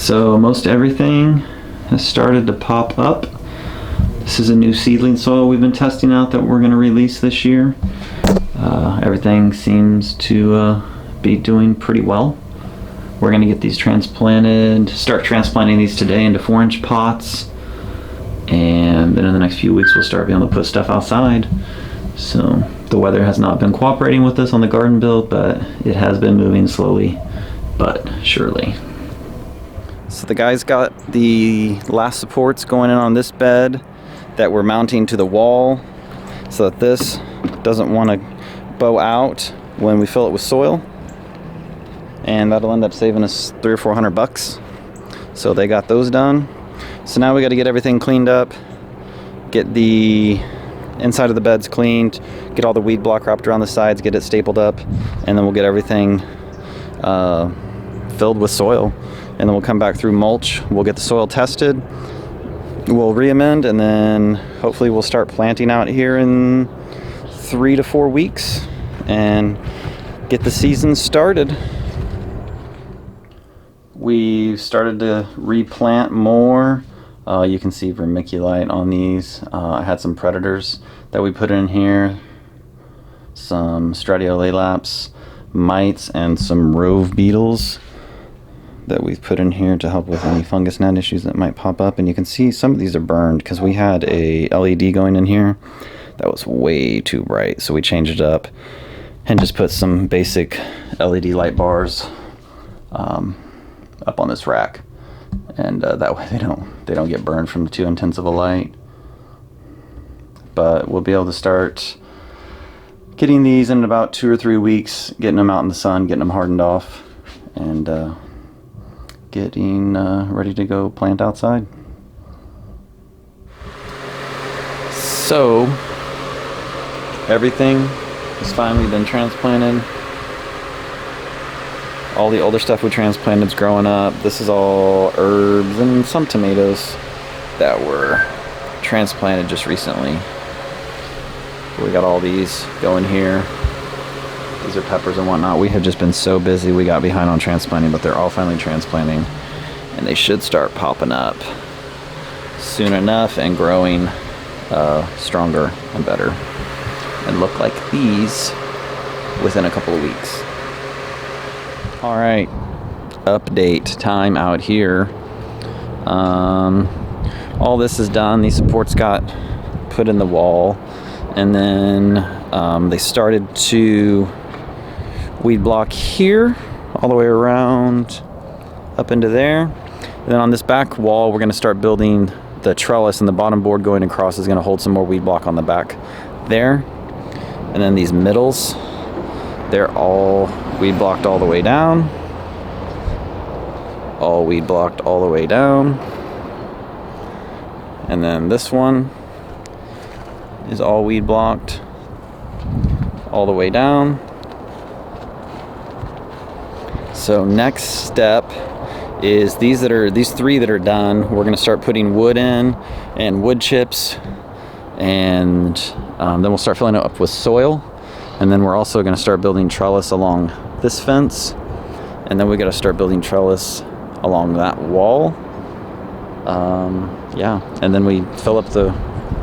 So most everything has started to pop up. This is a new seedling soil we've been testing out that we're going to release this year. Everything seems to be doing pretty well. We're going to get these transplanted, start transplanting these today into 4-inch pots, and then in the next few weeks we'll start being able to put stuff outside. So the weather has not been cooperating with us on the garden build, but it has been moving slowly but surely. So the guys got the last supports going in on this bed that we're mounting to the wall so that this doesn't want to bow out when we fill it with soil, and that'll end up saving us $300 or $400. So they got those done. So now we got to get everything cleaned up, get the inside of the beds cleaned, get all the weed block wrapped around the sides, get it stapled up, and then we'll get everything filled with soil, and then we'll come back through mulch. We'll get the soil tested, we'll re-amend, and then hopefully we'll start planting out here in 3 to 4 weeks and get the season started. We've started to replant more. You can see vermiculite on these. I had some predators that we put in here, some Stratiolaps, mites, and some rove beetles that we've put in here to help with any fungus gnat issues that might pop up. And you can see some of these are burned because we had a LED going in here that was way too bright, so we changed it up and just put some basic LED light bars up on this rack, and that way they don't get burned from too intense of a light. But we'll be able to start getting these in about 2 or 3 weeks, getting them out in the sun, getting them hardened off, and getting ready to go plant outside. So everything is finally been transplanted. All the older stuff we transplanted is growing up. This is all herbs and some tomatoes that were transplanted just recently. We got all these going here. These are peppers and whatnot. We have just been so busy, we got behind on transplanting, but they're all finally transplanting, and they should start popping up soon enough and growing stronger and better and look like these within a couple of weeks. All right, update time out here. All this is done. These supports got put in the wall, and then they started to weed block here all the way around up into there. And then on this back wall we're going to start building the trellis, and the bottom board going across is going to hold some more weed block on the back there. And then these middles, they're all weed blocked all the way down, all weed blocked all the way down. And then this one is all weed blocked all the way down. So next step is these 3 that are done, we're going to start putting wood in and wood chips, and then we'll start filling it up with soil, and then we're also going to start building trellis along this fence, and then we got to start building trellis along that wall. Yeah, and then we fill up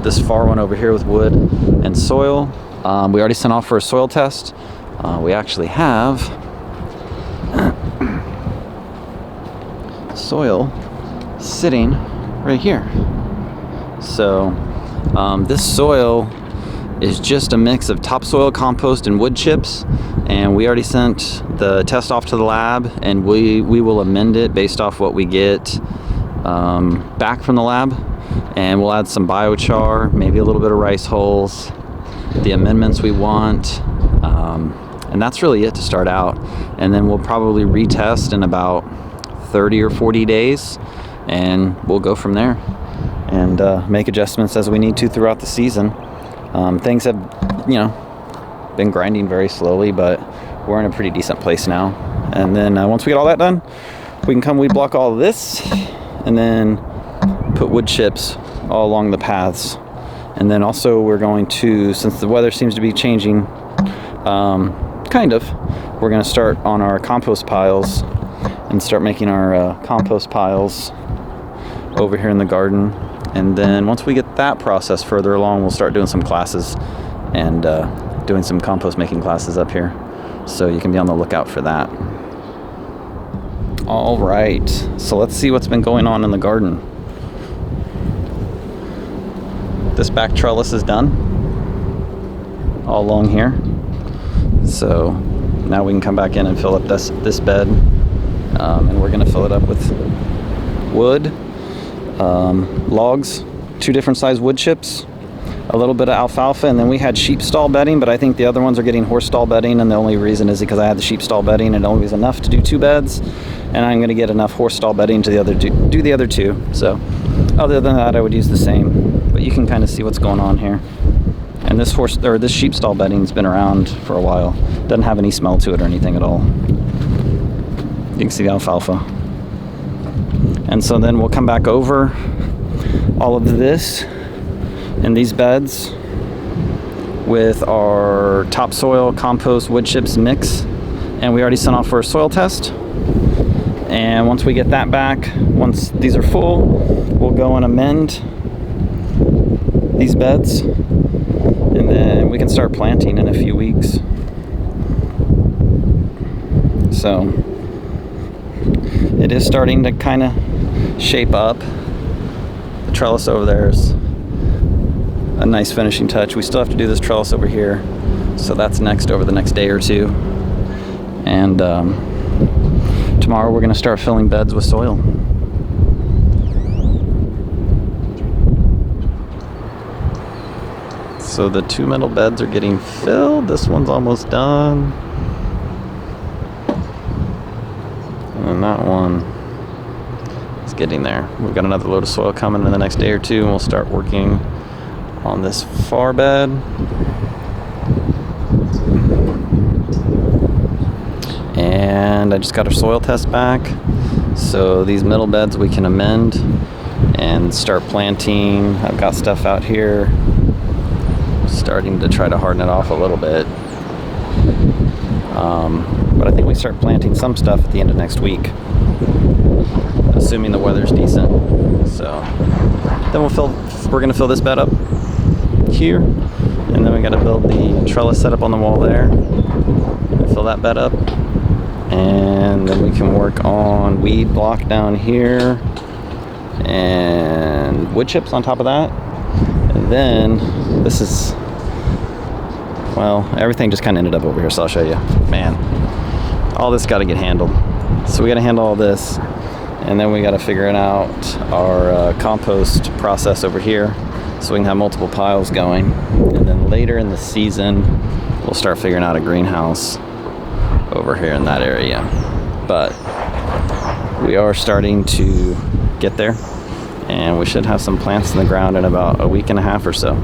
this far one over here with wood and soil. We already sent off for a soil test. We actually have soil sitting right here. So this soil is just a mix of topsoil, compost, and wood chips, and we already sent the test off to the lab, and we will amend it based off what we get back from the lab, and we'll add some biochar, maybe a little bit of rice hulls, the amendments we want, and that's really it to start out. And then we'll probably retest in about 30 or 40 days, and we'll go from there and make adjustments as we need to throughout the season. Things have, been grinding very slowly, but we're in a pretty decent place now. And then once we get all that done, we can come weed block all of this, and then put wood chips all along the paths. And then also we're going to, since the weather seems to be changing, we're going to start on our compost piles and start making our compost piles over here in the garden. And then once we get that process further along, we'll start doing some classes and doing some compost making classes up here. So you can be on the lookout for that. All right, so let's see what's been going on in the garden. This back trellis is done, all along here. So now we can come back in and fill up this bed, and we're gonna fill it up with wood, logs, 2 different size wood chips, a little bit of alfalfa, and then we had sheep stall bedding, but I think the other ones are getting horse stall bedding, and the only reason is because I had the sheep stall bedding and it only was enough to do 2 beds, and I'm gonna get enough horse stall bedding to do the other 2. So other than that, I would use the same, but you can kind of see what's going on here. And this sheep stall bedding's been around for a while. Doesn't have any smell to it or anything at all. You can see the alfalfa. And so then we'll come back over all of this in these beds with our topsoil, compost, wood chips mix. And we already sent off for a soil test. And once we get that back, once these are full, we'll go and amend these beds, and then we can start planting in a few weeks. So it is starting to kind of shape up. The trellis over there is a nice finishing touch. We still have to do this trellis over here, so that's next over the next day or 2. And tomorrow we're going to start filling beds with soil. So the 2 middle beds are getting filled. This one's almost done. And then that one is getting there. We've got another load of soil coming in the next day or 2, and we'll start working on this far bed. And I just got our soil test back. So these middle beds we can amend and start planting. I've got stuff out here, starting to try to harden it off a little bit. But I think we start planting some stuff at the end of next week, assuming the weather's decent. So then we're gonna fill this bed up here, and then we gotta build the trellis setup on the wall there and fill that bed up. And then we can work on weed block down here and wood chips on top of that. And then this is, well, everything just kind of ended up over here, so I'll show you. Man, all this got to get handled. So we got to handle all this, and then we got to figure out our compost process over here so we can have multiple piles going. And then later in the season, we'll start figuring out a greenhouse over here in that area. But we are starting to get there, and we should have some plants in the ground in about a week and a half or so.